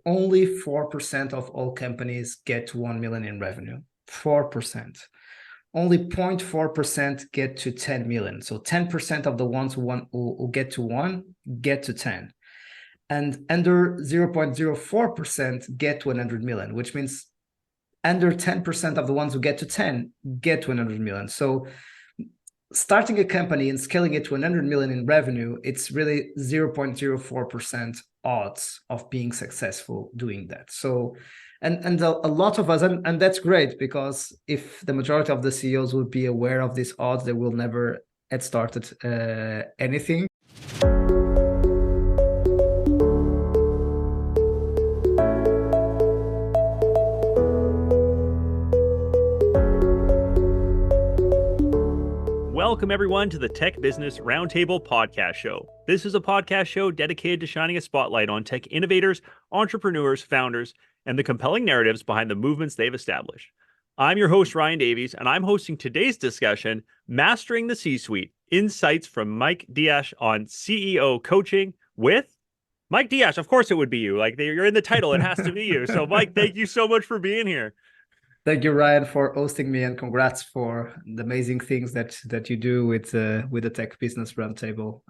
only 4% of all companies get to 1 million in revenue. 4%. Only 0.4% get to 10 million. So 10% of the ones who get to 1 get to 10. And under 0.04% get to 100 million, which means under 10% of the ones who get to 10 get to 100 million. So starting a company and scaling it to 100 million in revenue, it's really 0.04% odds of being successful doing that. So, and a lot of us, and that's great, because if the majority of the CEOs would be aware of these odds, they will never had started anything. Welcome, everyone, to the Tech Business Roundtable Podcast Show. This is a podcast show dedicated to shining a spotlight on tech innovators, entrepreneurs, founders, and the compelling narratives behind the movements they've established. I'm your host, Ryan Davies, and I'm hosting today's discussion, Mastering the C-Suite, Insights from Mike Diaz on CEO Coaching with Mike Diaz. Of course it would be you. Like, you're in the title. It has to be you. So, Mike, thank you so much for being here. Thank you, Ryan, for hosting me, and congrats for the amazing things that you do with the Tech Business Roundtable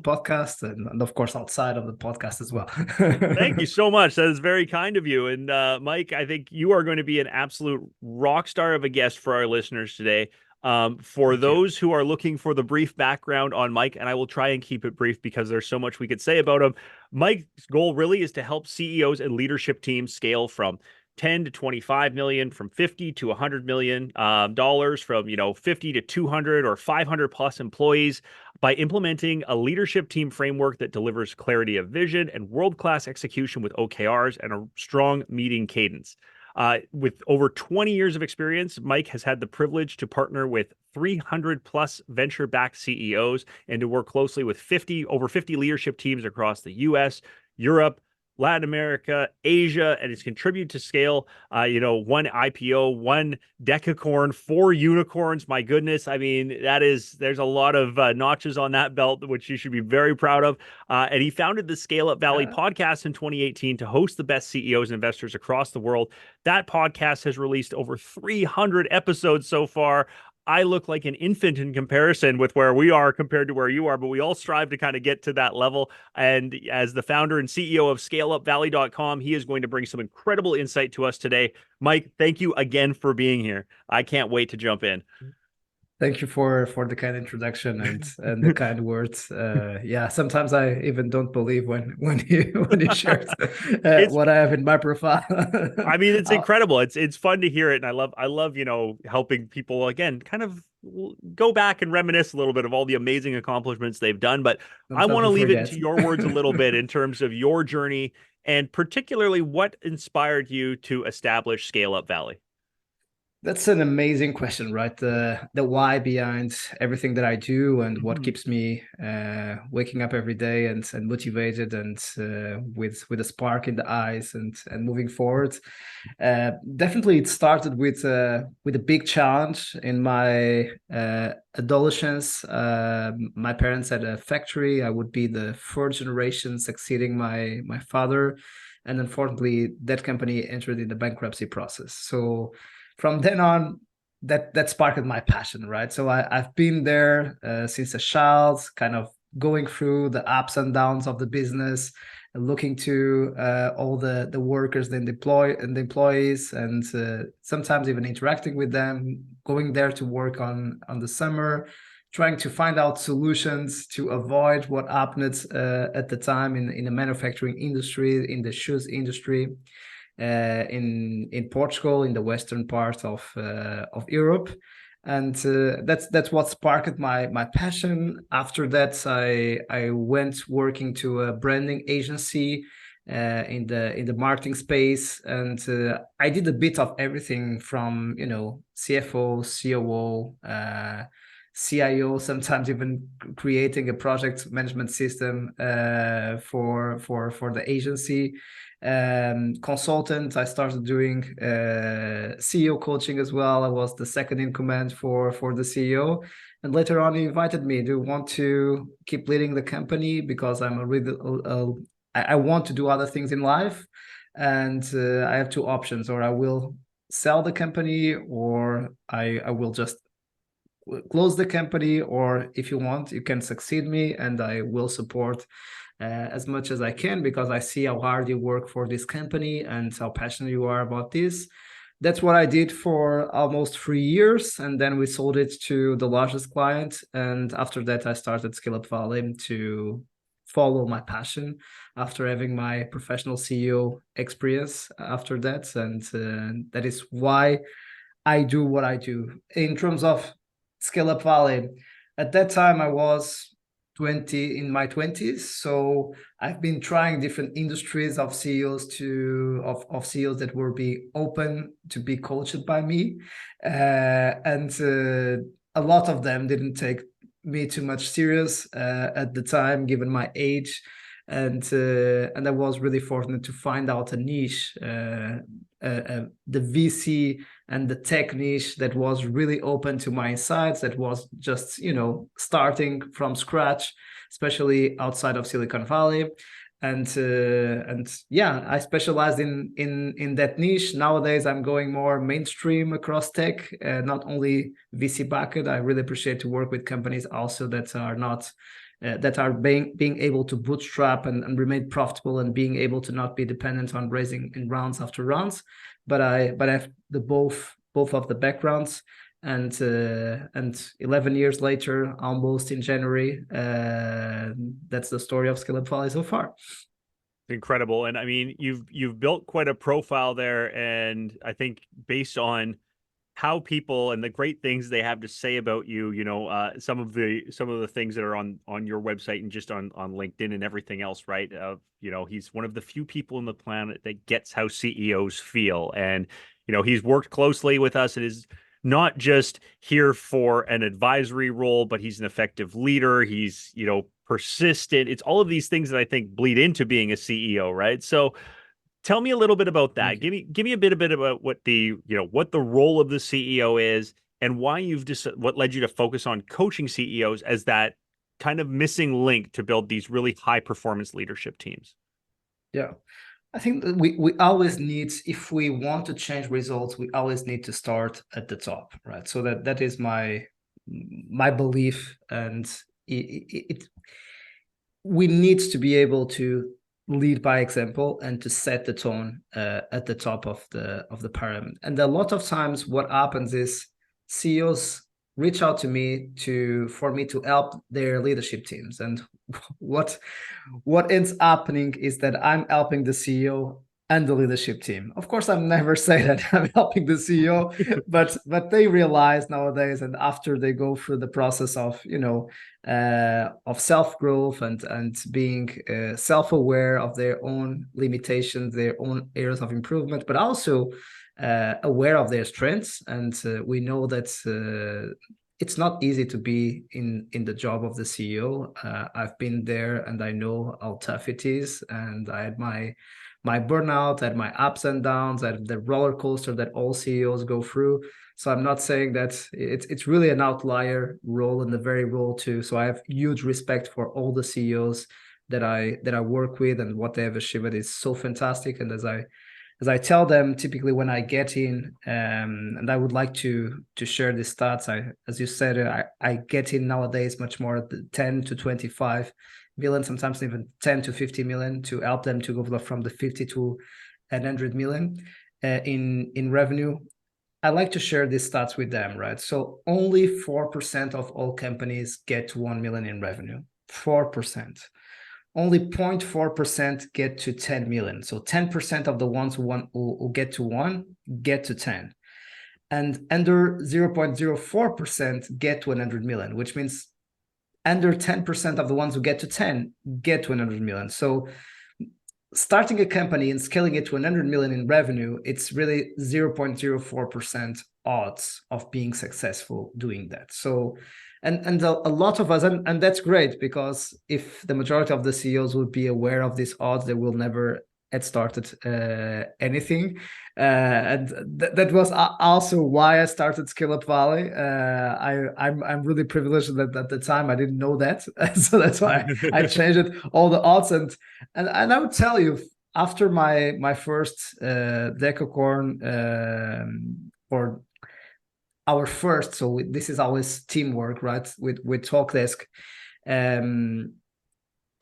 podcast, and of course outside of the podcast as well. Thank you so much. That is very kind of you. And Mike, I think you are going to be an absolute rock star of a guest for our listeners today. For those who are looking for the brief background on Mike, and I will try and keep it brief because there's so much we could say about him. Mike's goal really is to help CEOs and leadership teams scale from 10 to 25 million, from 50 to 100 million dollars, from 50 to 200 or 500 plus employees, by implementing a leadership team framework that delivers clarity of vision and world-class execution with OKRs and a strong meeting cadence. With over 20 years of experience, Mike has had the privilege to partner with 300 plus venture-backed CEOs and to work closely with over 50 leadership teams across the US, Europe, Latin America, Asia, and it's contributed to scale, one IPO, one decacorn, 4 unicorns. My goodness. I mean, there's a lot of notches on that belt, which you should be very proud of. And he founded the Scale Up Valley podcast in 2018 to host the best CEOs and investors across the world. That podcast has released over 300 episodes so far. I look like an infant in comparison with where we are compared to where you are, but we all strive to kind of get to that level. And as the founder and CEO of ScaleUpValley.com, he is going to bring some incredible insight to us today. Mike, thank you again for being here. I can't wait to jump in. Thank you for the kind introduction and the kind words. Sometimes I even don't believe when you share what I have in my profile. I mean, it's incredible. It's fun to hear it, and I love helping people again kind of go back and reminisce a little bit of all the amazing accomplishments they've done. But I want to leave it to your words a little bit in terms of your journey, and particularly what inspired you to establish Scale Up Valley. That's an amazing question, right? The why behind everything that I do, and what keeps me waking up every day and motivated and with a spark in the eyes and moving forward. Definitely, it started with a big challenge in my adolescence. My parents had a factory. I would be the 4th generation succeeding my father, and unfortunately, that company entered in the bankruptcy process. So from then on, that sparked my passion, right? So I've been there since a child, kind of going through the ups and downs of the business, looking to all the workers, the employees, and sometimes even interacting with them, going there to work on the summer, trying to find out solutions to avoid what happened at the time in the manufacturing industry, in the shoes industry. In Portugal, in the western part of Europe, and that's what sparked my passion. After that, I went working to a branding agency in the marketing space, and I did a bit of everything from CFO, COO, CIO, sometimes even creating a project management system for the agency. Consultant, I started doing CEO coaching as well. I was the second in command for the CEO, and later on he invited me, do you want to keep leading the company, because I want to do other things in life. and I have two options: or I will sell the company, or I will just close the company, or if you want, you can succeed me and I will support as much as I can, because I see how hard you work for this company and how passionate you are about this. That's what I did for almost 3 years, and then we sold it to the largest client. And after that, I started Scale Up Valley to follow my passion after having my professional CEO experience after that. And that is why I do what I do. In terms of Scale Up Valley, at that time I was 20 in my 20s, so I've been trying different industries of CEOs of CEOs that were being open to be coached by me, and a lot of them didn't take me too much serious at the time, given my age. And I was really fortunate to find out a niche, the VC and the tech niche that was really open to my insights, that was just, starting from scratch, especially outside of Silicon Valley. And yeah, I specialized in that niche. Nowadays, I'm going more mainstream across tech, not only VC backed. I really appreciate to work with companies also that are not that are being able to bootstrap and remain profitable, and being able to not be dependent on raising in rounds after rounds. But I have the both of the backgrounds, and 11 years later, almost in January, that's the story of Scale Up Valley so far. Incredible. And I mean, you've built quite a profile there, and I think based on how people and the great things they have to say about you, some of the things that are on your website and just on LinkedIn and everything else, right? He's one of the few people on the planet that gets how CEOs feel, and he's worked closely with us and is not just here for an advisory role, but he's an effective leader. He's persistent. It's all of these things that I think bleed into being a CEO, right? So tell me a little bit about that. Give me a bit about what the role of the CEO is, and why what led you to focus on coaching CEOs as that kind of missing link to build these really high performance leadership teams. Yeah. I think that we always need, if we want to change results, we always need to start at the top, right? So that is my belief, and we need to be able to lead by example and to set the tone at the top of the pyramid. And a lot of times what happens is CEOs reach out to me for me to help their leadership teams. And what ends happening is that I'm helping the CEO and the leadership team. Of course, I'm never saying that I'm helping the CEO, but they realize nowadays, and after they go through the process of self-growth and being self-aware of their own limitations, their own areas of improvement, but also aware of their strengths. And we know that it's not easy to be in the job of the CEO. I've been there, and I know how tough it is. And I had my burnout, I had my ups and downs, I had the roller coaster that all CEOs go through. So I'm not saying that it's really an outlier role, and the very role too. So I have huge respect for all the CEOs that I work with, and what they have achieved is so fantastic. And as I tell them, typically when I get in, and I would like to share the stats. As you said, I get in nowadays much more at the 10 to 25 million, sometimes even 10 to 50 million, to help them to go from the 50 to 100 million in revenue. I like to share these stats with them, right? So only 4% of all companies get to 1 million in revenue. 4%. Only 0.4% get to 10 million. So 10% of the ones who get to 1 get to 10. And under 0.04% get to 100 million, which means under 10% of the ones who get to 10 get to 100 million. So starting a company and scaling it to 100 million in revenue, it's really 0.04% odds of being successful doing that. So, and a lot of us, and that's great, because if the majority of the CEOs would be aware of these odds, they will never had started anything. And that was also why I started Scale Up Valley. I'm really privileged that at the time I didn't know that, so that's why I changed it, all the odds. And I would tell you, after my first decacorn, or our first, so this is always teamwork, right? With Talkdesk. Um,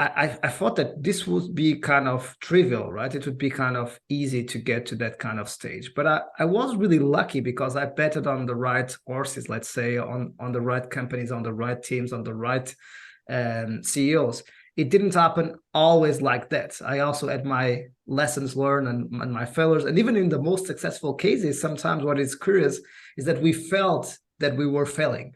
I thought that this would be kind of trivial, right? It would be kind of easy to get to that kind of stage. But I was really lucky because I betted on the right horses, let's say, on the right companies, on the right teams, on the right CEOs. It didn't happen always like that. I also had my lessons learned and my failures. And even in the most successful cases, sometimes what is curious is that we felt that we were failing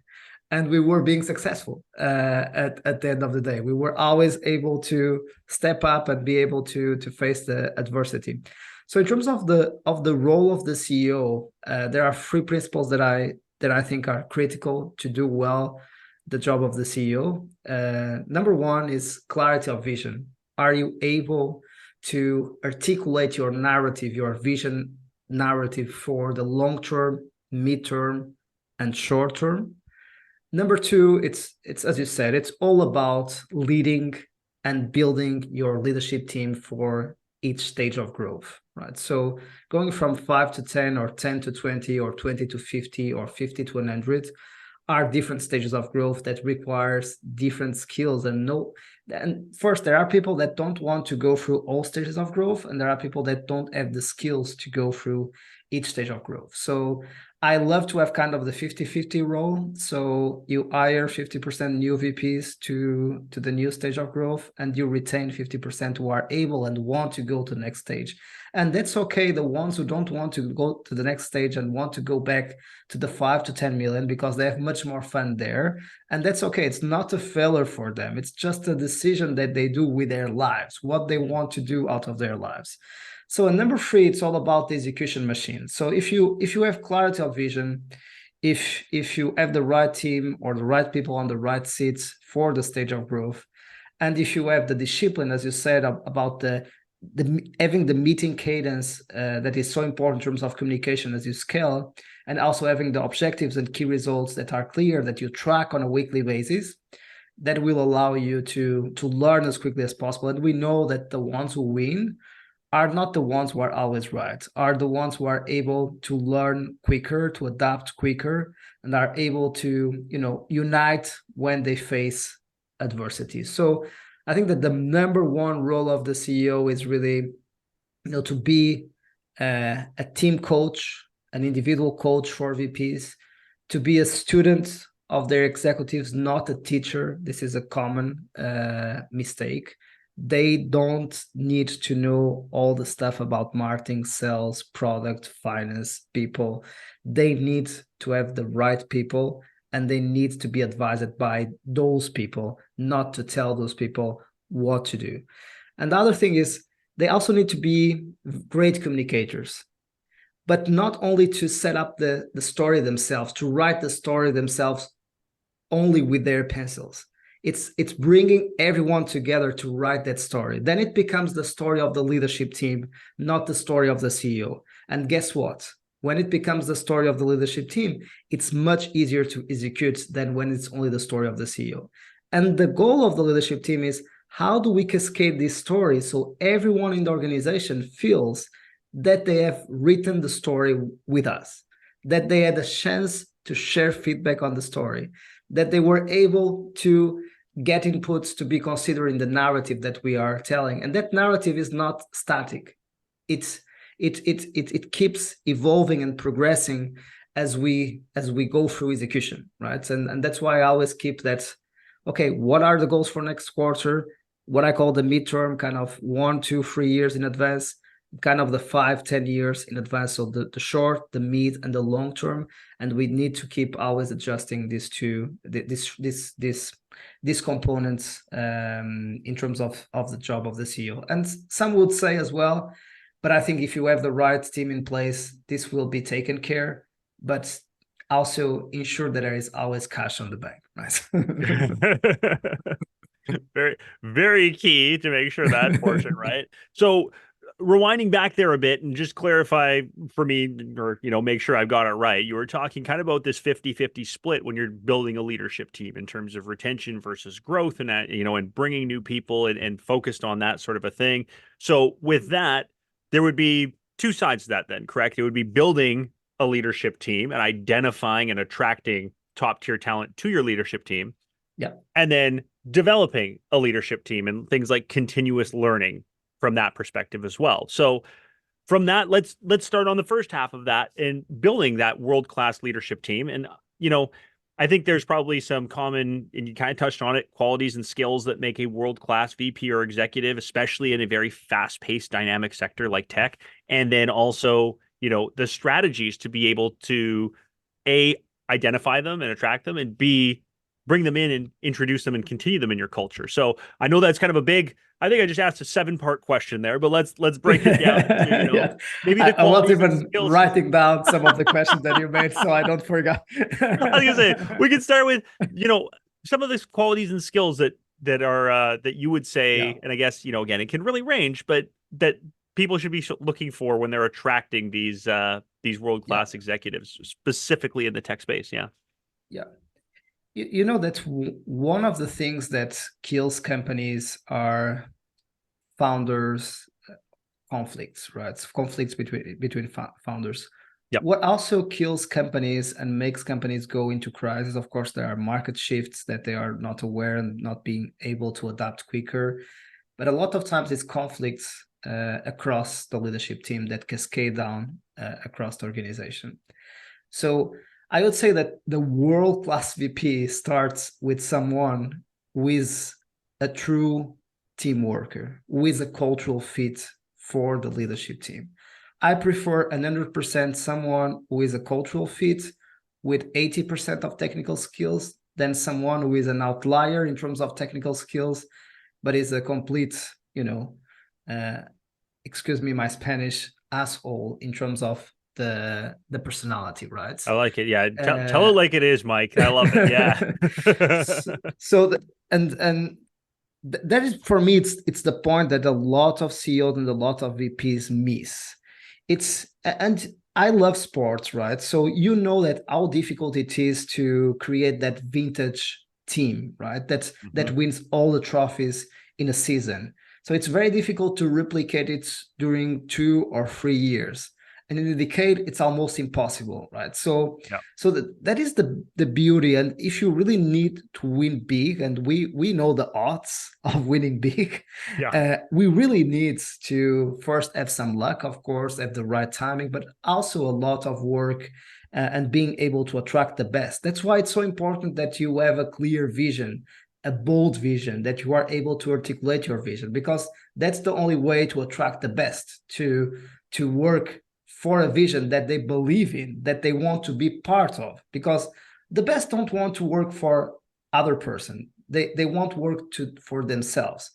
and we were being successful at the end of the day. We were always able to step up and be able to face the adversity. So in terms of the role of the CEO, there are three principles that I think are critical to do well the job of the CEO. Number one is clarity of vision. Are you able to articulate your narrative, your vision narrative for the long term, mid-term, and short term? Number two, it's as you said, it's all about leading and building your leadership team for each stage of growth, right? So going from 5 to 10 or 10 to 20 or 20 to 50 or 50 to 100 are different stages of growth that requires different skills. And first, there are people that don't want to go through all stages of growth, and there are people that don't have the skills to go through each stage of growth. So I love to have kind of the 50-50 role. So you hire 50% new VPs to the new stage of growth, and you retain 50% who are able and want to go to the next stage. And that's okay. The ones who don't want to go to the next stage and want to go back to the 5 to 10 million because they have much more fun there. And that's okay. It's not a failure for them. It's just a decision that they do with their lives, what they want to do out of their lives. So in number three, it's all about the execution machine. So if you have clarity of vision, if you have the right team or the right people on the right seats for the stage of growth, and if you have the discipline, as you said, about the having the meeting cadence that is so important in terms of communication as you scale, and also having the objectives and key results that are clear that you track on a weekly basis, that will allow you to learn as quickly as possible. And we know that the ones who win are not the ones who are always right, are the ones who are able to learn quicker, to adapt quicker, and are able to, unite when they face adversity. So I think that the number one role of the CEO is really, to be a team coach, an individual coach for VPs, to be a student of their executives, not a teacher. This is a common mistake. They don't need to know all the stuff about marketing, sales, product, finance, people. They need to have the right people, and they need to be advised by those people, not to tell those people what to do. And the other thing is, they also need to be great communicators, but not only to set up the story themselves, to write the story themselves only with their pencils. It's bringing everyone together to write that story. Then it becomes the story of the leadership team, not the story of the CEO. And guess what? When it becomes the story of the leadership team, it's much easier to execute than when it's only the story of the CEO. And the goal of the leadership team is, how do we cascade this story so everyone in the organization feels that they have written the story with us, that they had a chance to share feedback on the story, that they were able to get inputs to be considered in the narrative that we are telling. And that narrative is not static. It keeps evolving and progressing as we go through execution, right? And that's why I always keep that. Okay, what are the goals for next quarter? What I call the midterm, kind of 1, 2, 3 years in advance, kind of the 5, 10 years in advance. So the short, the mid, and the long term. And we need to keep always adjusting these components in terms of the job of the CEO. And some would say as well, but I think if you have the right team in place, this will be taken care, but also ensure that there is always cash on the bank, right? Very, very key to make sure that portion, right? So rewinding back there a bit and just clarify for me, or, make sure I've got it right. You were talking kind of about this 50-50 split when you're building a leadership team in terms of retention versus growth, and that, and bringing new people and focused on that sort of a thing. So with that, there would be two sides to that then, correct? It would be building a leadership team and identifying and attracting top tier talent to your leadership team. Yeah. And then developing a leadership team and things like continuous learning from that perspective as well. So from that, let's start on the first half of that and building that world-class leadership team. And, I think there's probably some common, and you kind of touched on it, qualities and skills that make a world-class VP or executive, especially in a very fast-paced, dynamic sector like tech. And then also, the strategies to be able to A, identify them and attract them, and B, bring them in and introduce them and continue them in your culture. So I know that's kind of a big, I think I just asked a 7-part question there, but let's break it down to, Yeah. maybe the I was qualities and even skills. writing down some of the questions that you made, so I don't forget. I was gonna say, we can start with, some of the qualities and skills that are that you would say, Yeah. and I guess, again, it can really range, but that people should be looking for when they're attracting these world-class executives, specifically in the tech space. Yeah. Yeah. You know that one of the things that kills companies are founders conflicts, right? Conflicts between founders. Yep. What also kills companies and makes companies go into crisis, of course, there are market shifts that they are not aware and not being able to adapt quicker. But a lot of times it's conflicts across the leadership team that cascade down across the organization. So I would say that the world-class VP starts with someone who is a true team worker, who is a cultural fit for the leadership team. I prefer 100% someone who is a cultural fit with 80% of technical skills than someone who is an outlier in terms of technical skills, but is a complete, excuse me, my Spanish, asshole in terms of the personality, right? I like it. Yeah. Tell it like it is, Mike. I love it. Yeah. That is, for me, it's the point that a lot of CEOs and a lot of VPs miss. And I love sports, right? So that how difficult it is to create that vintage team, right? That wins all the trophies in a season. So it's very difficult to replicate it during 2 or 3 years. And in a decade, it's almost impossible, right? So that is the beauty. And if you really need to win big, and we know the odds of winning big, we really need to first have some luck, of course, at the right timing, but also a lot of work and being able to attract the best. That's why it's so important that you have a clear vision, a bold vision, that you are able to articulate your vision, because that's the only way to attract the best, to work for a vision that they believe in, that they want to be part of, because the best don't want to work for other person. They want work for themselves.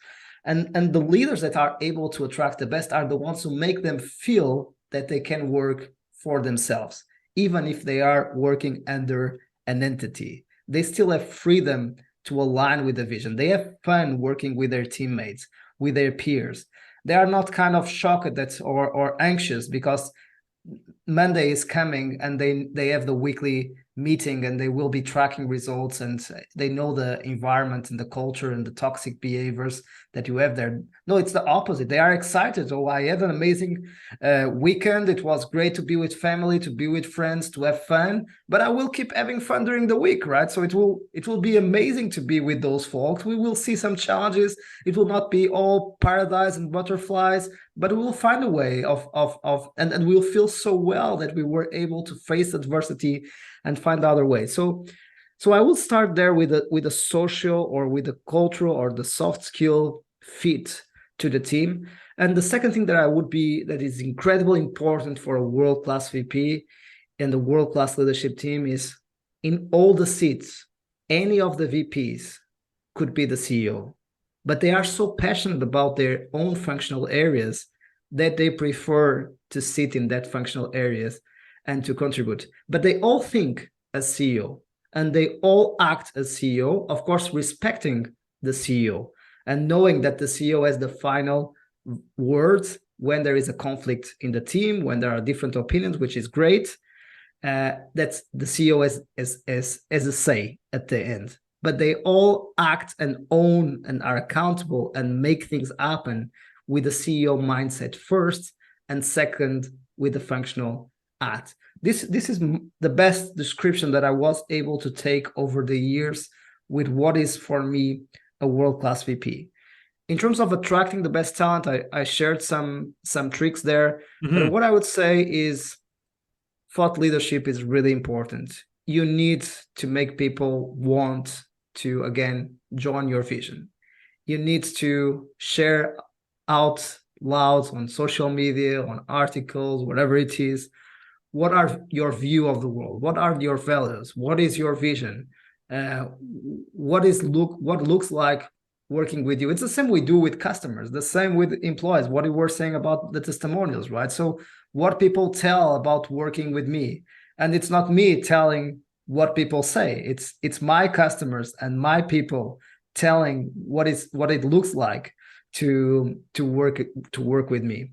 And the leaders that are able to attract the best are the ones who make them feel that they can work for themselves, even if they are working under an entity. They still have freedom to align with the vision. They have fun working with their teammates, with their peers. They are not kind of shocked or anxious because Monday is coming and they have the weekly meeting and they will be tracking results and they know the environment and the culture and the toxic behaviors that you have there. No, it's the opposite. They are excited. Oh, I had an amazing weekend. It was great to be with family, to be with friends, to have fun, but I will keep having fun during the week, right? So it will be amazing to be with those folks. We will see some challenges. It will not be all paradise and butterflies, but we will find a way and we'll feel so well that we were able to face adversity and find other ways. So I will start there with a social or with a cultural or the soft skill fit to the team. And the second thing that is incredibly important for a world-class VP and the world-class leadership team is, in all the seats, any of the VPs could be the CEO, but they are so passionate about their own functional areas that they prefer to sit in that functional areas and to contribute. But they all think as CEO and they all act as CEO, of course, respecting the CEO and knowing that the CEO has the final words when there is a conflict in the team, when there are different opinions, which is great. That's the CEO as a say at the end. But they all act and own and are accountable and make things happen with the CEO mindset first, and second with the functional at. This is the best description that I was able to take over the years with what is for me a world-class VP. In terms of attracting the best talent, I shared some tricks there. But what I would say is thought leadership is really important. You need to make people want to, again, join your vision. You need to share out loud on social media, on articles, whatever it is. What are your view of the world? What are your values? What is your vision? What looks like working with you? It's the same we do with customers, the same with employees, what you were saying about the testimonials, right? So what people tell about working with me, and it's not me telling what people say, it's my customers and my people telling what it looks like to work with me.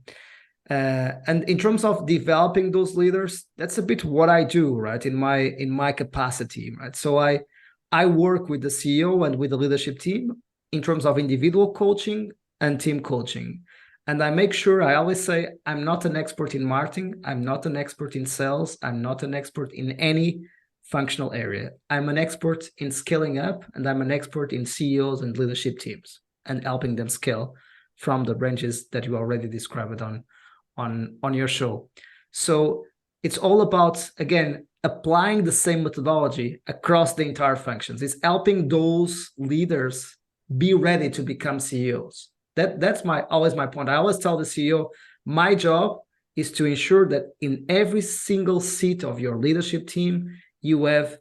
And in terms of developing those leaders, that's a bit what I do, right? In my capacity, right? So I work with the CEO and with the leadership team in terms of individual coaching and team coaching. And I make sure, I always say, I'm not an expert in marketing. I'm not an expert in sales. I'm not an expert in any functional area. I'm an expert in scaling up, and I'm an expert in CEOs and leadership teams and helping them scale from the branches that you already described on your show. So it's all about, again, applying the same methodology across the entire functions. It's helping those leaders be ready to become CEOs. That's always my point. I always tell the CEO, my job is to ensure that in every single seat of your leadership team, you have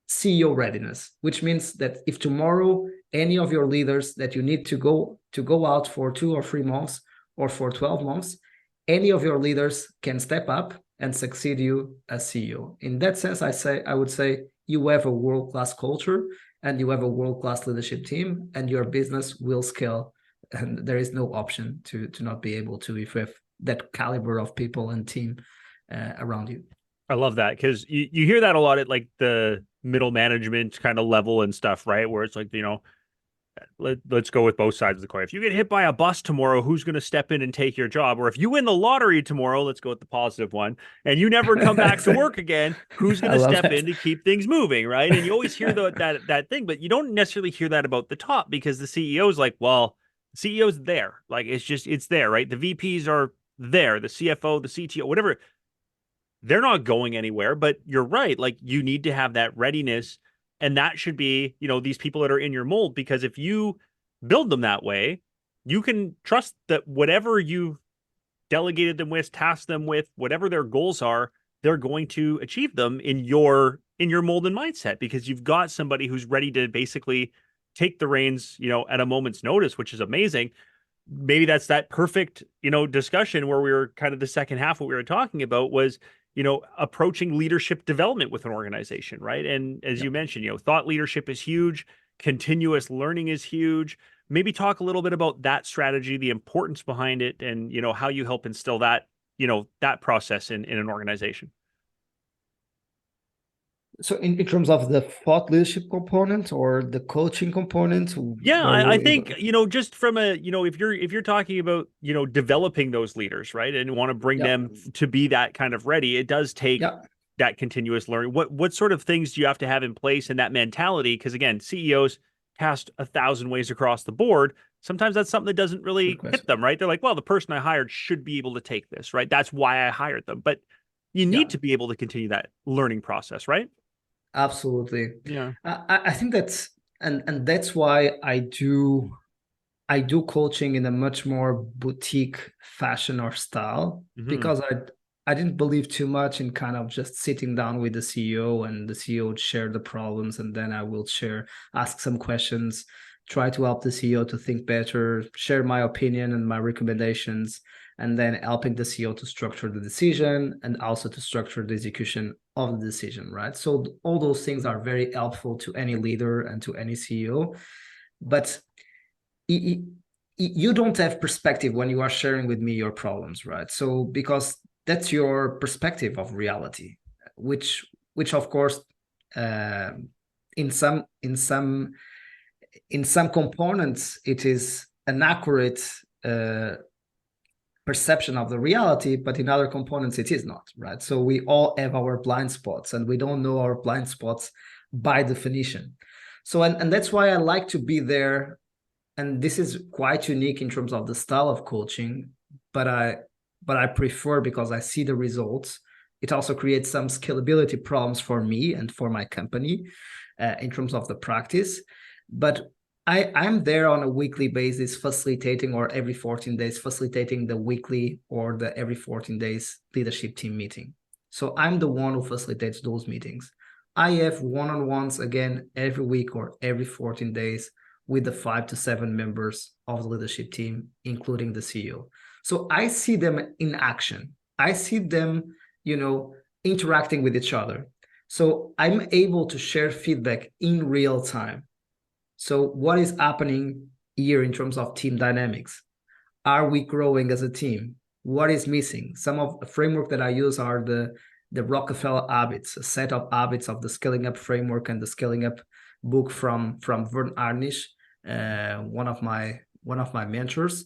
CEO readiness, which means that if tomorrow any of your leaders that you need to go out for 2 or 3 months or for 12 months, any of your leaders can step up and succeed you as CEO. In that sense, I would say you have a world-class culture and you have a world-class leadership team, and your business will scale. And there is no option to not be able to if you have that caliber of people and team around you. I love that, because you hear that a lot at like the middle management kind of level and stuff, right? Where it's like, let's go with both sides of the coin. If you get hit by a bus tomorrow, who's going to step in and take your job? Or if you win the lottery tomorrow, let's go with the positive one, and you never come back to work again, who's going to step in to keep things moving, right? And you always hear that thing, but you don't necessarily hear that about the top, because the CEO is like, well, the CEO's there. Like, it's there, right? The VPs are there, the CFO, the CTO, whatever. They're not going anywhere, but you're right. Like, you need to have that readiness. And that should be, these people that are in your mold, because if you build them that way, you can trust that whatever you've delegated them with, tasked them with, whatever their goals are, they're going to achieve them in your mold and mindset, because you've got somebody who's ready to basically take the reins, at a moment's notice, which is amazing. Maybe that's that perfect, discussion where we were kind of the second half, what we were talking about was, approaching leadership development with an organization, right? And as you mentioned, thought leadership is huge. Continuous learning is huge. Maybe talk a little bit about that strategy, the importance behind it, and, how you help instill that, that process in an organization. So in terms of the thought leadership component or the coaching component? Yeah, I think, just from a, if you're talking about, developing those leaders, right, and want to bring them to be that kind of ready, it does take that continuous learning. What sort of things do you have to have in place in that mentality? Because again, CEOs cast 1,000 ways across the board. Sometimes that's something that doesn't really hit them, right? They're like, well, the person I hired should be able to take this, right? That's why I hired them. But you need to be able to continue that learning process, right? Absolutely. Yeah. I think that's and that's why I do coaching in a much more boutique fashion or style, because I didn't believe too much in kind of just sitting down with the CEO and the CEO would share the problems, and then I will ask some questions, try to help the CEO to think better, share my opinion and my recommendations, and then helping the CEO to structure the decision and also to structure the execution of the decision, right? So all those things are very helpful to any leader and to any CEO. But you don't have perspective when you are sharing with me your problems, right? So because that's your perspective of reality, which of course, uh, in some components it is an accurate uh, perception of the reality, but in other components it is not, right? So we all have our blind spots, and we don't know our blind spots by definition. So and that's why I like to be there. And this is quite unique in terms of the style of coaching, but I prefer, because I see the results. It also creates some scalability problems for me and for my company, in terms of the practice. But I'm there on a weekly basis facilitating, or every 14 days facilitating, the weekly or the every 14 days leadership team meeting. So I'm the one who facilitates those meetings. I have one-on-ones again every week or every 14 days with the 5 to 7 members of the leadership team, including the CEO. So I see them in action. I see them, interacting with each other. So I'm able to share feedback in real time. So what is happening here in terms of team dynamics? Are we growing as a team? What is missing? Some of the framework that I use are the Rockefeller habits, a set of habits of the scaling up framework and the scaling up book from Vern Harnish, one of my mentors.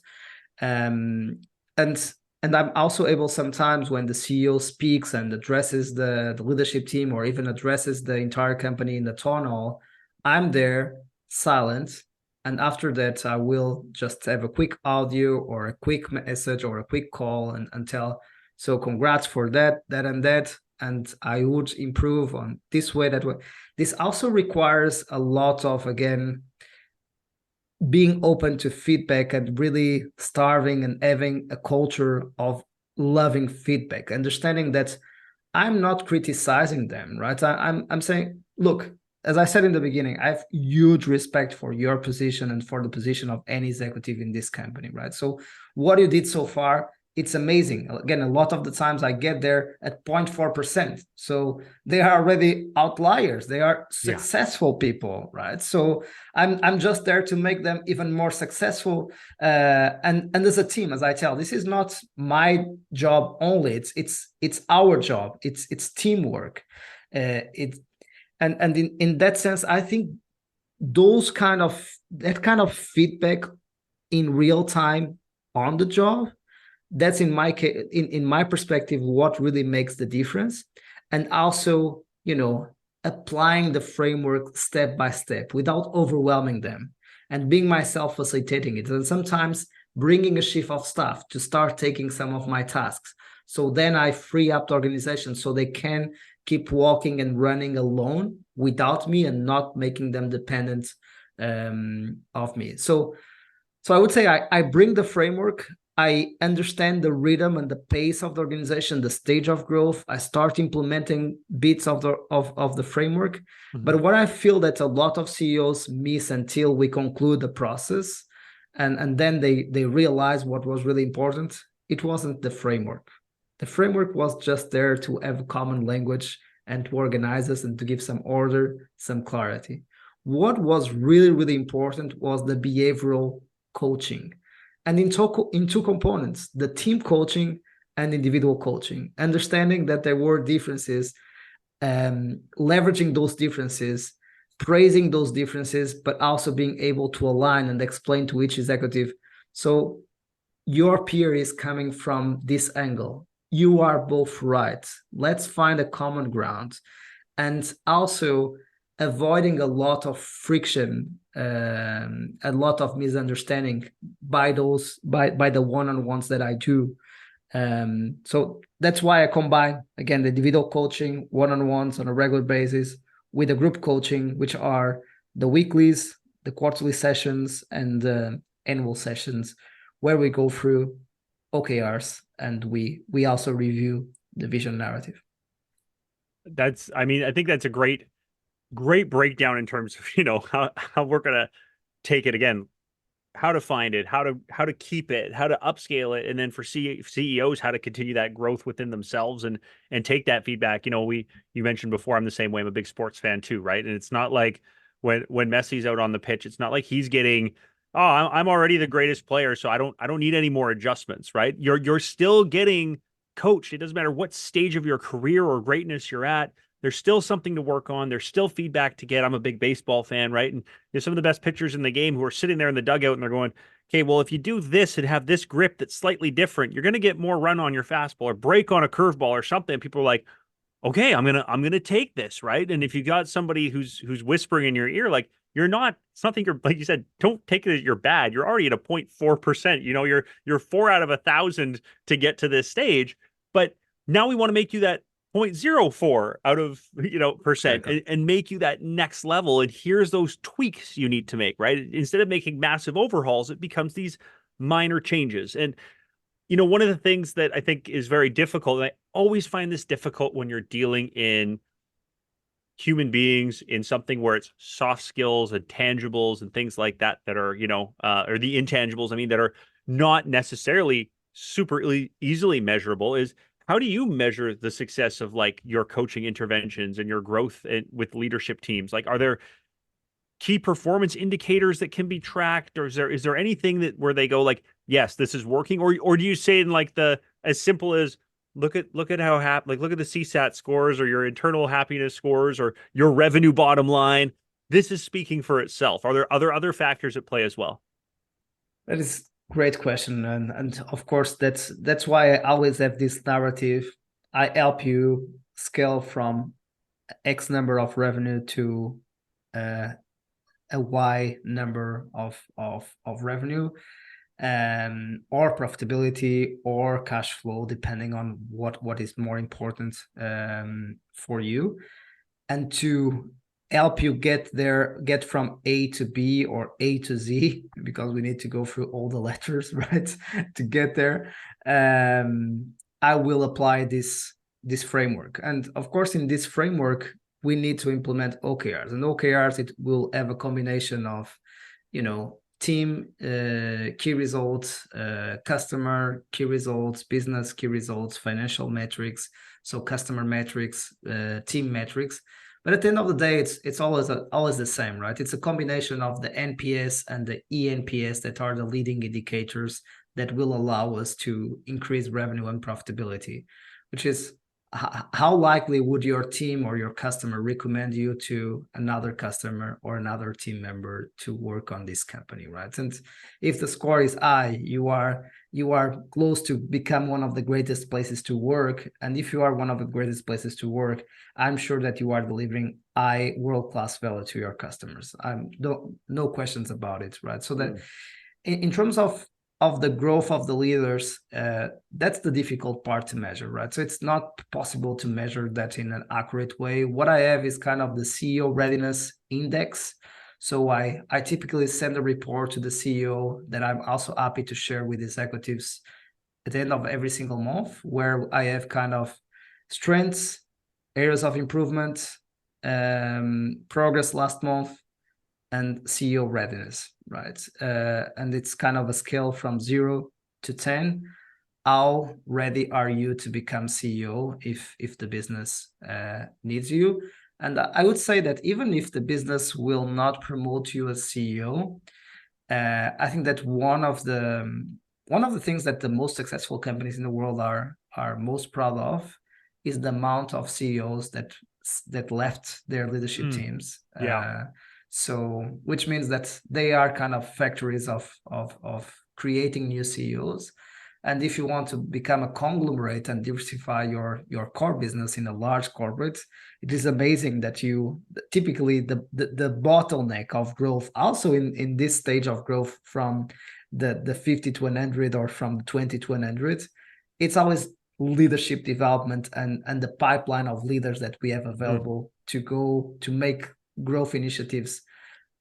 And I'm also able, sometimes when the CEO speaks and addresses the leadership team, or even addresses the entire company in the town hall, I'm there silent. And after that, I will just have a quick audio or a quick message or a quick call and tell, so congrats for that, and that. And I would improve on this way, that way. This also requires a lot of, again, being open to feedback and really starving and having a culture of loving feedback, understanding that I'm not criticizing them, right? I'm saying, look, as I said in the beginning, I have huge respect for your position and for the position of any executive in this company, right? So what you did so far, it's amazing. Again, a lot of the times I get there at 0.4%. So they are already outliers. They are successful people, right? So I'm just there to make them even more successful. And as a team, as I tell, this is not my job only. It's our job. It's teamwork. And in that sense, I think that kind of feedback in real time on the job, that's in my case, in my perspective, what really makes the difference. And also, applying the framework step by step without overwhelming them, and being myself facilitating it, and sometimes bringing a chief of staff to start taking some of my tasks. So then I free up the organization so they can keep walking and running alone without me, and not making them dependent of me. So I would say I bring the framework. I understand the rhythm and the pace of the organization, the stage of growth. I start implementing bits of the framework. Mm-hmm. But what I feel that a lot of CEOs miss until we conclude the process, and then they realize what was really important, it wasn't the framework. The framework was just there to have a common language and to organize us and to give some order, some clarity. What was really, really important was the behavioral coaching. And in two components, the team coaching and individual coaching, understanding that there were differences, leveraging those differences, praising those differences, but also being able to align and explain to each executive, so your peer is coming from this angle. You are both right. Let's find a common ground. And also avoiding a lot of friction, a lot of misunderstanding by the one-on-ones that I do. So that's why I combine, again, the individual coaching, one-on-ones on a regular basis, with the group coaching, which are the weeklies, the quarterly sessions, and the annual sessions, where we go through OKRs and we also review the vision narrative. I think that's a great breakdown in terms of, how we're going to take it again, how to find it, how to keep it, how to upscale it. And then for CEOs, how to continue that growth within themselves and take that feedback. You mentioned before, I'm the same way. I'm a big sports fan too, right? And it's not like when Messi's out on the pitch, it's not like he's getting oh, I'm already the greatest player, so I don't need any more adjustments, right? You're still getting coached. It doesn't matter what stage of your career or greatness you're at. There's still something to work on. There's still feedback to get. I'm a big baseball fan, right? And there's some of the best pitchers in the game who are sitting there in the dugout and they're going, okay, well, if you do this and have this grip that's slightly different, you're going to get more run on your fastball or break on a curveball or something. People are like, okay, I'm gonna take this, right? And if you got somebody who's whispering in your ear, like you're not, it's nothing you're like you said, don't take it as you're bad. You're already at a 0.4%. You're 4 out of 1,000 to get to this stage. But now we want to make you that 0.04 out of percent Exactly. and make you that next level. And here's those tweaks you need to make, right? Instead of making massive overhauls, it becomes these minor changes. And one of the things that I think is very difficult, and I always find this difficult when you're dealing in human beings in something where it's soft skills and tangibles and things like that that are, or the intangibles, I mean, that are not necessarily super easily measurable is how do you measure the success of like your coaching interventions and your growth with leadership teams? Like, are there key performance indicators that can be tracked, or is there anything that where they go like, yes, this is working, or do you say in like the as simple as look at how happy, like look at the CSAT scores or your internal happiness scores or your revenue bottom line, this is speaking for itself? Are there other factors at play as well? That is great question, and of course that's why I always have this narrative. I help you scale from X number of revenue to uh, a Y number of revenue, or profitability or cash flow, depending on what is more important for you, and to help you get from A to B or A to Z, because we need to go through all the letters, right, to get there. I will apply this framework, and of course, in this framework, we need to implement OKRs, and OKRs, it will have a combination of, team key results, customer key results, business key results, financial metrics, so customer metrics, team metrics. But at the end of the day, it's always the same, right? It's a combination of the NPS and the eNPS that are the leading indicators that will allow us to increase revenue and profitability, which is how likely would your team or your customer recommend you to another customer or another team member to work on this company, right? And if the score is high, you are close to become one of the greatest places to work. And if you are one of the greatest places to work, I'm sure that you are delivering high world-class value to your customers. No questions about it, right? So that in terms of the growth of the leaders, that's the difficult part to measure, right? So it's not possible to measure that in an accurate way. What I have is kind of the CEO readiness index. So I typically send a report to the CEO that I'm also happy to share with executives at the end of every single month, where I have kind of strengths, areas of improvement, progress last month, and CEO readiness, right? And it's kind of a scale from 0 to 10. How ready are you to become CEO if the business needs you? And I would say that even if the business will not promote you as CEO, I think that one of the things that the most successful companies in the world are most proud of is the amount of CEOs that left their leadership teams. Yeah. So, which means that they are kind of factories of creating new CEOs. And if you want to become a conglomerate and diversify your core business in a large corporate, it is amazing that you typically the bottleneck of growth, also in this stage of growth from the 50 to 100 or from 20 to 100, it's always leadership development and the pipeline of leaders that we have available to go to make growth initiatives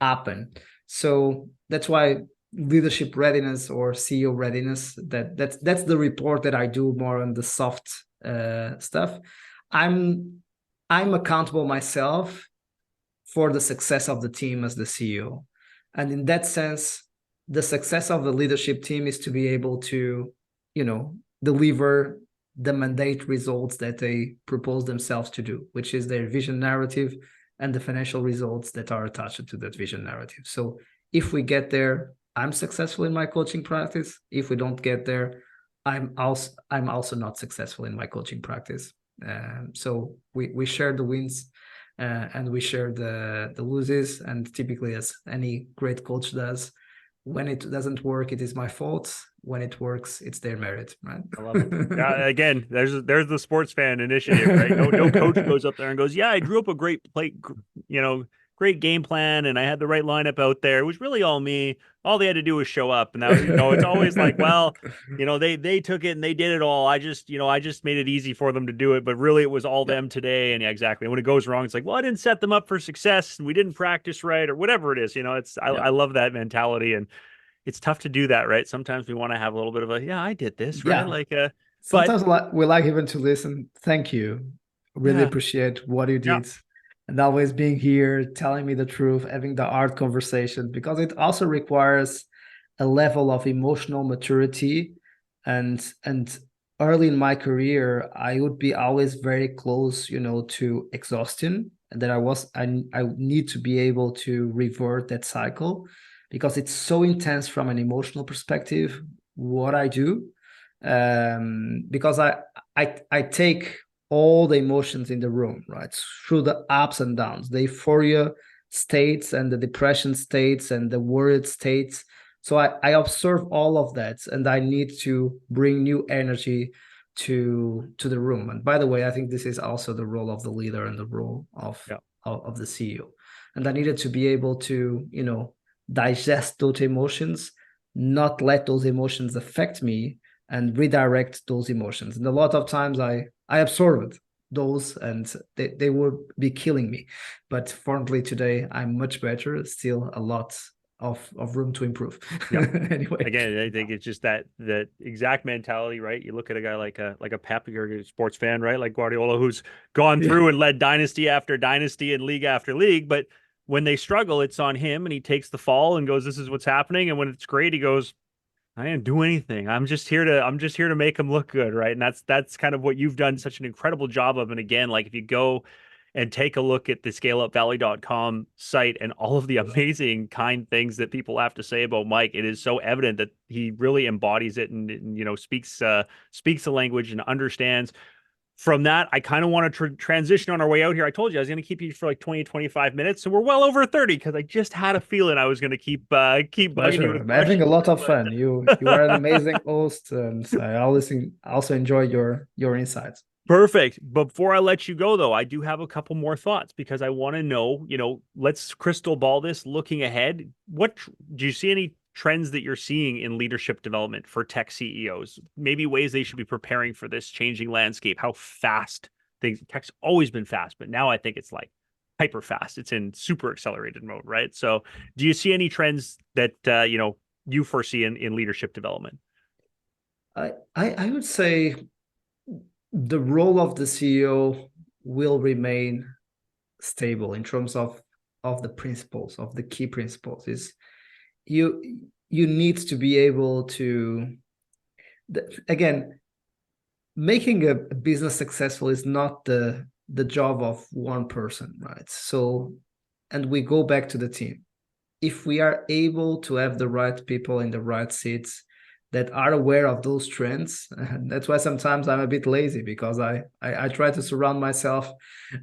happen. So that's why leadership readiness or CEO readiness, that's the report that I do more on the soft stuff. I'm accountable myself for the success of the team as the CEO, and in that sense, the success of the leadership team is to be able to, deliver the mandate results that they propose themselves to do, which is their vision narrative and the financial results that are attached to that vision narrative. So if we get there, I'm successful in my coaching practice. If we don't get there, I'm also not successful in my coaching practice. So we share the wins, and we share the loses. And typically, as any great coach does, when it doesn't work, it is my fault. When it works, it's their merit, right? I love it. Again, there's the sports fan initiative, right? No coach goes up there and goes, "Yeah, I drew up a great great game plan, and I had the right lineup out there. It was really all me. All they had to do was show up." And that was, it's always like, well, they took it and they did it all. I just made it easy for them to do it, but really it was all Yeah. them today. And yeah, exactly. When it goes wrong, it's like, well, I didn't set them up for success, and we didn't practice right, or whatever it is. I Yeah. love that mentality, and it's tough to do that, right? Sometimes we want to have a little bit of a, yeah, I did this, right? Yeah. Like, but Sometimes we like even to listen. Thank you. Really yeah, appreciate what you yeah, did, and always being here, telling me the truth, having the hard conversation, because it also requires a level of emotional maturity. And early in my career, I would be always very close, to exhaustion, and that I need to be able to revert that cycle, because it's so intense from an emotional perspective what I do. Because I take all the emotions in the room, right? Through the ups and downs, the euphoria states and the depression states and the worried states. So I observe all of that, and I need to bring new energy to the room. And by the way, I think this is also the role of the leader and the role of yeah, of the CEO. And I needed to be able to, digest those emotions, not let those emotions affect me, and redirect those emotions. And a lot of times I absorbed those, and they would be killing me. But fortunately today I'm much better. Still a lot of room to improve. yeah. Anyway. Again, I think it's just that exact mentality, right? You look at a guy like a Pep, you're a sports fan, right? Like Guardiola, who's gone Yeah. through and led dynasty after dynasty and league after league, but when they struggle, it's on him, and he takes the fall and goes, "This is what's happening." And when it's great, he goes, "I didn't do anything. I'm just here to make him look good," right? And that's kind of what you've done such an incredible job of. And again, like if you go and take a look at the scaleupvalley.com site and all of the amazing kind things that people have to say about Mike, it is so evident that he really embodies it, and speaks the language and understands. From that, I kind of want to transition on our way out here. I told you I was going to keep you for like 20, 25 minutes. So we're well over 30, because I just had a feeling I was going to keep bugging you Pleasure. with I'm having a questions. lot of But fun. You are an amazing host, and I always also enjoy your insights. perfect. Before I let you go, though, I do have a couple more thoughts, because I want to know, let's crystal ball this looking ahead. Do you see any trends that you're seeing in leadership development for tech CEOs? Maybe ways they should be preparing for this changing landscape, how fast tech's always been fast, but now I think it's like hyper fast. It's in super accelerated mode, right? So do you see any trends that, you foresee in leadership development? I would say the role of the CEO will remain stable in terms of the principles, of the key principles. Is you need to be able to, again, making a business successful is not the job of one person, right? So, and we go back to the team. If we are able to have the right people in the right seats that are aware of those trends, and that's why sometimes I'm a bit lazy, because I try to surround myself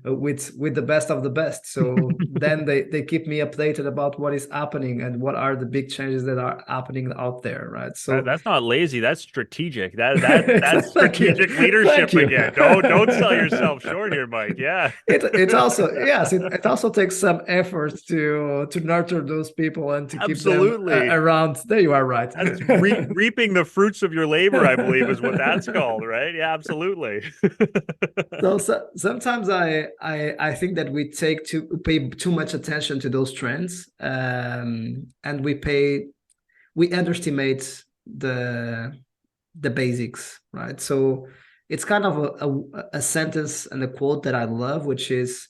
with the best of the best. So then they keep me updated about what is happening and what are the big changes that are happening out there, right? So That's not lazy. That's strategic. That's thank you, strategic thank leadership you. again. Don't sell yourself short here, Mike. Yeah, It also, yes, it also takes some effort to nurture those people and to keep them absolutely. around. There you are, right. That's reaping the fruits of your labor, I believe, is what that's called, right? Yeah, absolutely. So sometimes I think that we pay too much attention to those trends, and we underestimate the basics, right? So it's kind of a sentence and a quote that I love, which is,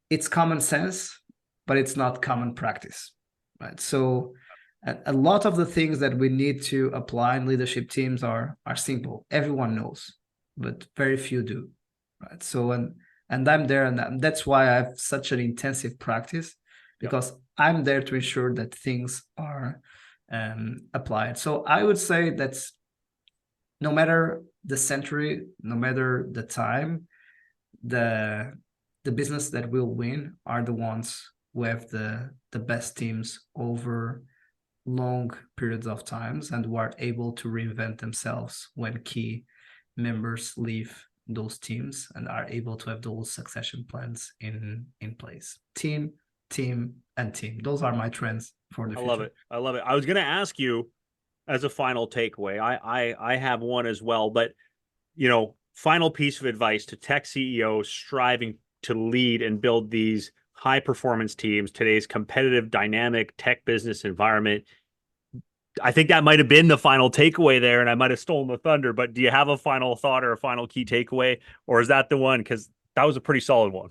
it's common sense, but it's not common practice, right? So a lot of the things that we need to apply in leadership teams are simple. Everyone knows, but very few do, right? So and I'm there, and that's why I have such an intensive practice, Yep. because I'm there to ensure that things are applied. So I would say that no matter the century, no matter the time, the business that will win are the ones who have the best teams over long periods of times and who are able to reinvent themselves when key members leave those teams and are able to have those succession plans in place. Team, team, and team. Those are my trends for the future. Love it. I love it. I was going to ask you as a final takeaway. I have one as well, but final piece of advice to tech CEOs striving to lead and build these high performance teams, today's competitive, dynamic tech business environment. I think that might have been the final takeaway there, and I might have stolen the thunder, but do you have a final thought or a final key takeaway, or is that the one? Because that was a pretty solid one.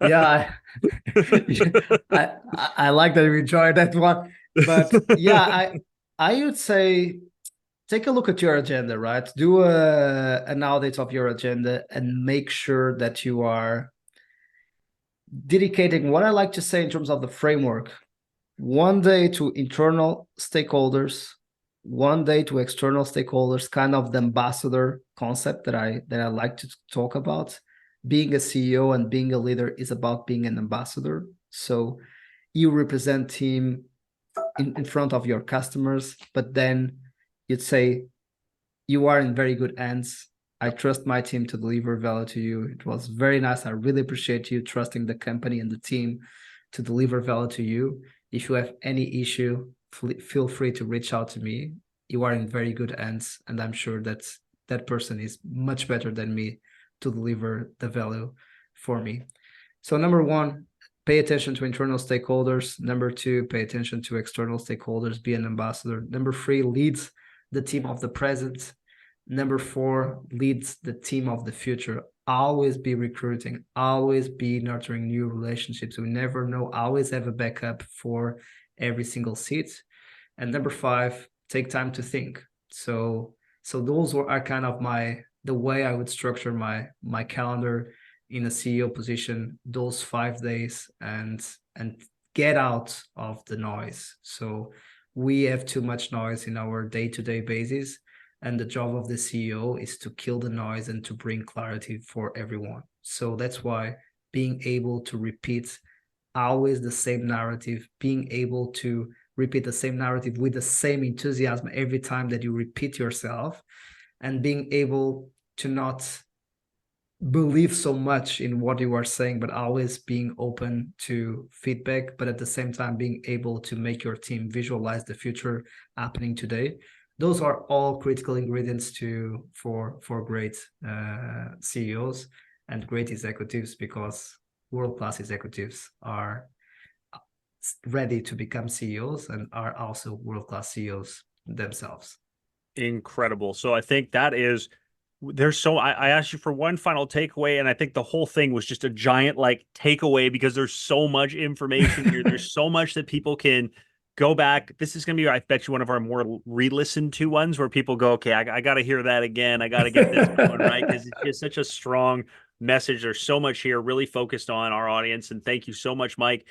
Yeah, I like that you enjoyed that one. But yeah, I would say take a look at your agenda, right? Do an audit of your agenda and make sure that you are dedicating what I like to say in terms of the framework. One day to internal stakeholders, one day to external stakeholders, kind of the ambassador concept that I like to talk about. Being a CEO and being a leader is about being an ambassador. So you represent team in front of your customers, but then you'd say, you are in very good hands. I trust my team to deliver value to you. It was very nice. I really appreciate you trusting the company and the team to deliver value to you. If you have any issue, feel free to reach out to me. You are in very good hands, and I'm sure that that person is much better than me to deliver the value for me. So number one, pay attention to internal stakeholders. Number two, pay attention to external stakeholders. Be an ambassador. Number three, leads the team of the present. Number four, leads the team of the future. Always be recruiting, always be nurturing new relationships. We never know, always have a backup for every single seat. And number five, take time to think. So those are kind of the way I would structure my calendar in a CEO position, those 5 days, and get out of the noise. So we have too much noise in our day-to-day basis. And the job of the CEO is to kill the noise and to bring clarity for everyone. So that's why being able to repeat always the same narrative, being able to repeat the same narrative with the same enthusiasm every time that you repeat yourself, and being able to not believe so much in what you are saying, but always being open to feedback, but at the same time being able to make your team visualize the future happening today. Those are all critical ingredients for great CEOs and great executives, because world-class executives are ready to become CEOs and are also world-class CEOs themselves. Incredible. So I think that is, I asked you for one final takeaway, and I think the whole thing was just a giant takeaway, because there's so much information here. There's so much that people can go back. This is going to be, I bet you, one of our more re-listened to ones where people go, okay, I got to hear that again. I got to get this one right, because it's just such a strong message. There's so much here, really focused on our audience. And thank you so much, Mike.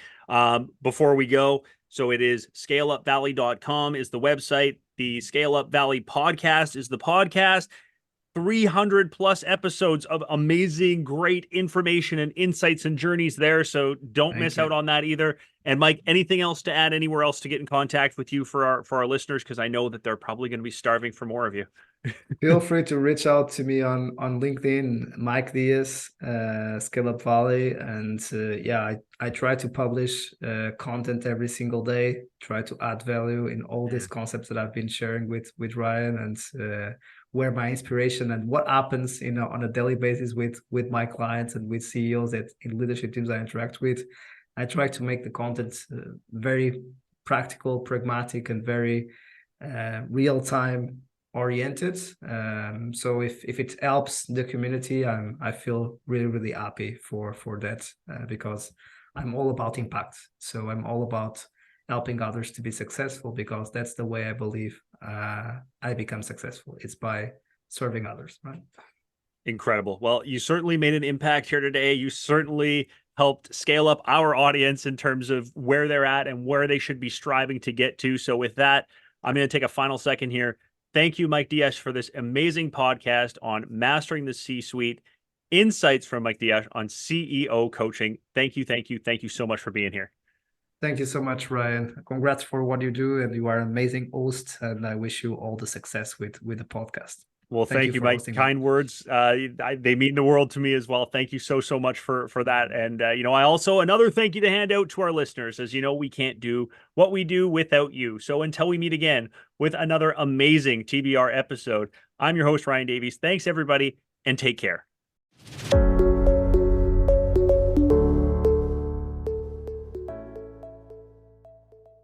Before we go, so it is scaleupvalley.com is the website. The Scale Up Valley podcast is the podcast. 300 plus episodes of amazing, great information and insights and journeys there. So don't miss out on that either. And Mike, anything else to add, anywhere else to get in contact with you for our listeners? Because I know that they're probably going to be starving for more of you. Feel free to reach out to me on LinkedIn, Mike Diaz, Scale Up Valley. And I try to publish content every single day, try to add value in all these concepts that I've been sharing with Ryan, and where my inspiration and what happens on a daily basis with my clients and with CEOs that in leadership teams I interact with. I try to make the content very practical, pragmatic, and very real-time oriented. So if it helps the community, I feel really, really happy for that, because I'm all about impact. So I'm all about helping others to be successful, because that's the way I believe I become successful. It's by serving others, right? Incredible. Well, you certainly made an impact here today. You certainly helped scale up our audience in terms of where they're at and where they should be striving to get to. So with that, I'm going to take a final second here. Thank you, Mike Diaz, for this amazing podcast on mastering the C-suite, insights from Mike Diaz on CEO coaching. Thank you, thank you, thank you so much for being here. Thank you so much, Ryan. Congrats for what you do, and you are an amazing host, and I wish you all the success with the podcast. Well, thank you, Mike. Kind words. They mean the world to me as well. Thank you so much for that. And I also another thank you to hand out to our listeners. As you know, we can't do what we do without you. So until we meet again with another amazing TBR episode, I'm your host, Ryan Davies. Thanks, everybody, and take care.